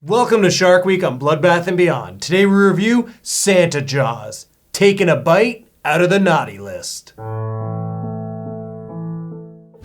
Welcome to Shark Week on Bloodbath and Beyond. Today we review Santa Jaws, taking a bite out of the naughty list.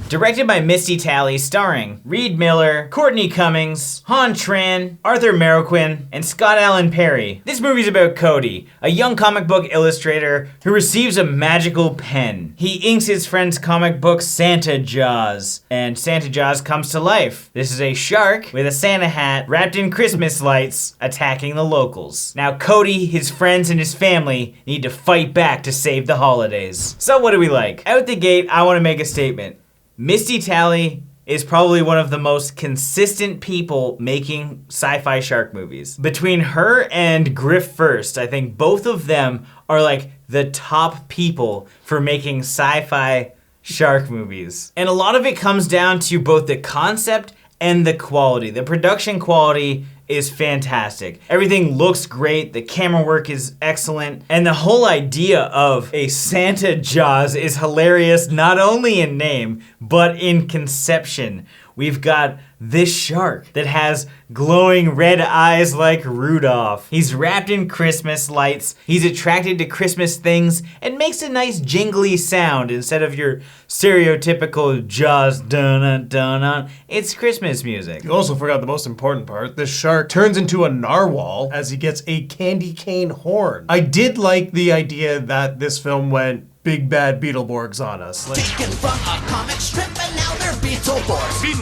Directed by Misty Talley, starring Reid Miller, Courtney Cummings, Hawn Tran, Arthur Marroquin, and Scott Allen Perry. This movie's about Cody, a young comic book illustrator who receives a magical pen. He inks his friend's comic book Santa Jaws, and Santa Jaws comes to life. This is a shark with a Santa hat wrapped in Christmas lights attacking the locals. Now Cody, his friends, and his family need to fight back to save the holidays. So what do we like? Out the gate, I want to make a statement. Misty Talley is probably one of the most consistent people making sci-fi shark movies. Between her and Griff First, I think both of them are like the top people for making sci-fi shark movies. And a lot of it comes down to both the concept and the quality. The production quality is fantastic. Everything looks great, the camera work is excellent, and the whole idea of a Santa Jaws is hilarious, not only in name, but in conception. We've got this shark that has glowing red eyes like Rudolph. He's wrapped in Christmas lights, he's attracted to Christmas things, and makes a nice jingly sound instead of your stereotypical Jaws dun-dun-dun-dun. It's Christmas music. You also forgot the most important part. This shark turns into a narwhal as he gets a candy cane horn. I did like the idea that this film went big bad Beetleborgs on us. Taken from a comic strip and now they're Beetleborgs. Big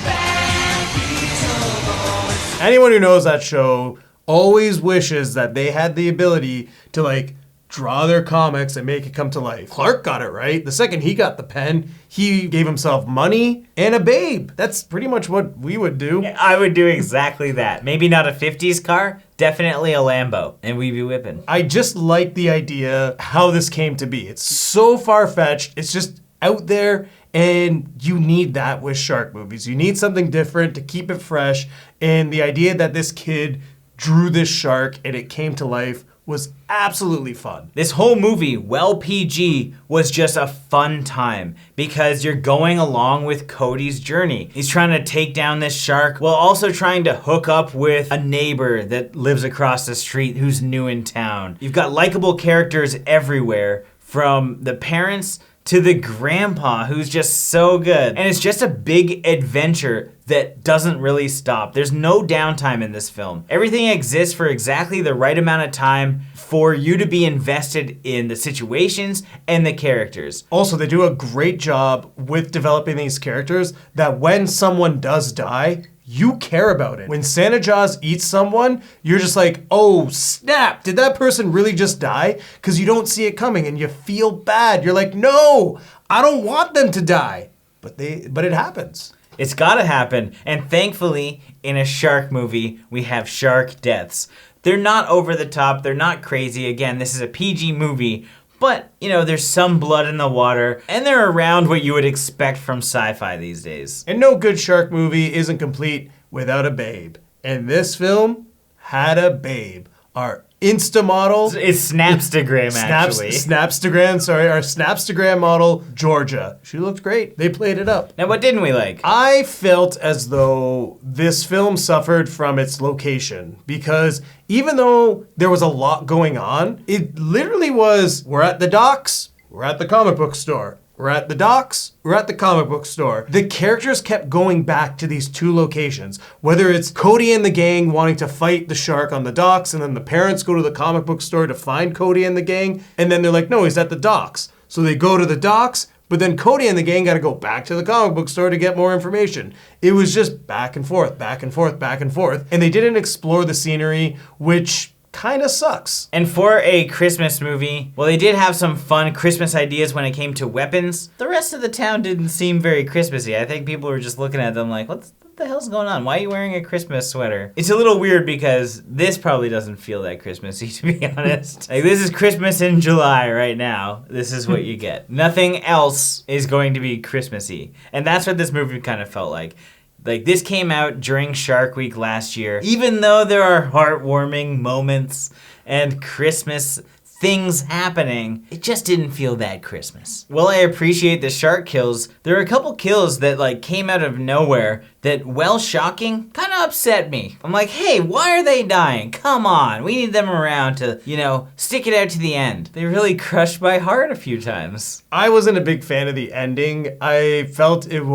bad Beetleborgs. Anyone who knows that show always wishes that they had the ability to draw their comics and make it come to life. Clark got it right. The second he got the pen, he gave himself money and a babe. That's pretty much what we would do. I would do exactly that. Maybe not a 50s car, definitely a Lambo, and we'd be whipping. I just like the idea how this came to be. It's so far-fetched. It's just out there, and you need that with shark movies. You need something different to keep it fresh, and the idea that this kid drew this shark and it came to life was absolutely fun. This whole movie, well PG, was just a fun time because you're going along with Cody's journey. He's trying to take down this shark while also trying to hook up with a neighbor that lives across the street who's new in town. You've got likable characters everywhere, from the parents to the grandpa, who's just so good. And it's just a big adventure that doesn't really stop. There's no downtime in this film. Everything exists for exactly the right amount of time for you to be invested in the situations and the characters. Also, they do a great job with developing these characters that when someone does die, you care about it. When Santa Jaws eats someone, you're just like, oh snap, did that person really just die? Because you don't see it coming and you feel bad. You're like, no, I don't want them to die. But it happens. It's gotta happen, and thankfully, in a shark movie, we have shark deaths. They're not over the top, they're not crazy. Again, this is a PG movie, but, there's some blood in the water, and they're around what you would expect from sci-fi these days. And no good shark movie isn't complete without a babe. And this film had a babe. Our Insta model. It's Snapstagram, actually. Our Snapstagram model, Georgia. She looked great. They played it up. Now, what didn't we like? I felt as though this film suffered from its location because even though there was a lot going on, it literally was, we're at the docks, we're at the comic book store. We're at the docks, we're at the comic book store. The characters kept going back to these two locations, whether it's Cody and the gang wanting to fight the shark on the docks, and then the parents go to the comic book store to find Cody and the gang, and then they're like, no, he's at the docks. So they go to the docks, but then Cody and the gang gotta go back to the comic book store to get more information. It was just back and forth, back and forth, back and forth, and they didn't explore the scenery, which kind of sucks. And for a Christmas movie, well, they did have some fun Christmas ideas when it came to weapons. The rest of the town didn't seem very Christmassy. I think people were just looking at them like, what the hell's going on? Why are you wearing a Christmas sweater? It's a little weird because this probably doesn't feel that Christmassy, to be honest. This is Christmas in July right now. This is what you get. Nothing else is going to be Christmassy. And that's what this movie kind of felt like. This came out during Shark Week last year. Even though there are heartwarming moments and Christmas things happening, it just didn't feel that Christmas. While I appreciate the shark kills, there are a couple kills that like came out of nowhere that, while shocking, kind of upset me. I'm like, hey, why are they dying? Come on, we need them around to, stick it out to the end. They really crushed my heart a few times. I wasn't a big fan of the ending. I felt that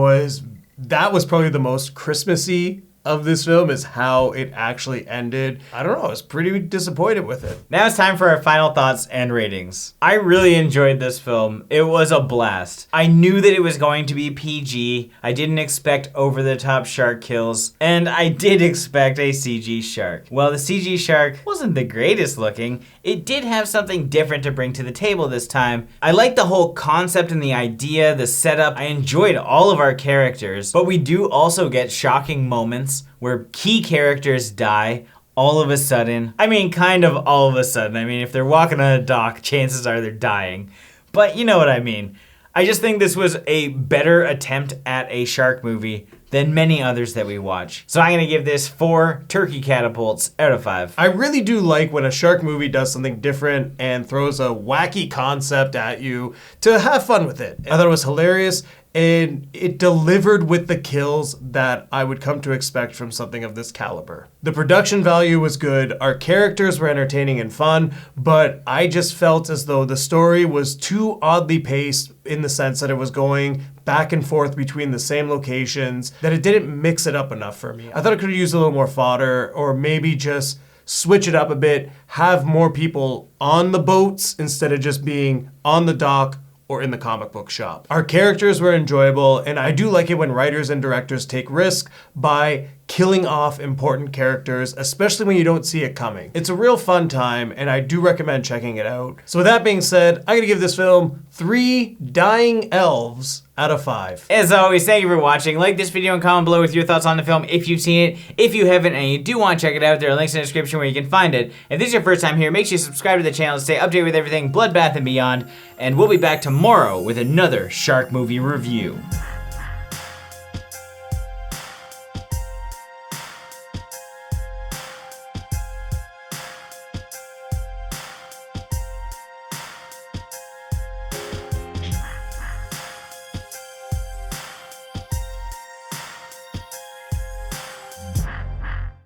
was probably the most Christmassy of this film, is how it actually ended. I don't know, I was pretty disappointed with it. Now it's time for our final thoughts and ratings. I really enjoyed this film. It was a blast. I knew that it was going to be PG. I didn't expect over-the-top shark kills, and I did expect a CG shark. While the CG shark wasn't the greatest looking, it did have something different to bring to the table this time. I liked the whole concept and the idea, the setup. I enjoyed all of our characters, but we do also get shocking moments where key characters die all of a sudden. I mean, kind of all of a sudden. I mean, if they're walking on a dock, chances are they're dying. But you know what I mean. I just think this was a better attempt at a shark movie than many others that we watch. So I'm gonna give this 4 turkey catapults out of 5. I really do like when a shark movie does something different and throws a wacky concept at you to have fun with it. I thought it was hilarious, and it delivered with the kills that I would come to expect from something of this caliber. The production value was good, our characters were entertaining and fun, but I just felt as though the story was too oddly paced in the sense that it was going back and forth between the same locations, that it didn't mix it up enough for me. I thought it could have used a little more fodder, or maybe just switch it up a bit, have more people on the boats instead of just being on the dock or in the comic book shop. Our characters were enjoyable, and I do like it when writers and directors take risk by killing off important characters, especially when you don't see it coming. It's a real fun time, and I do recommend checking it out. So with that being said, I'm gonna give this film 3 dying elves out of 5. As always, thank you for watching. Like this video and comment below with your thoughts on the film if you've seen it. If you haven't and you do want to check it out, there are links in the description where you can find it. If this is your first time here, make sure you subscribe to the channel to stay updated with everything Bloodbath and beyond. And we'll be back tomorrow with another shark movie review.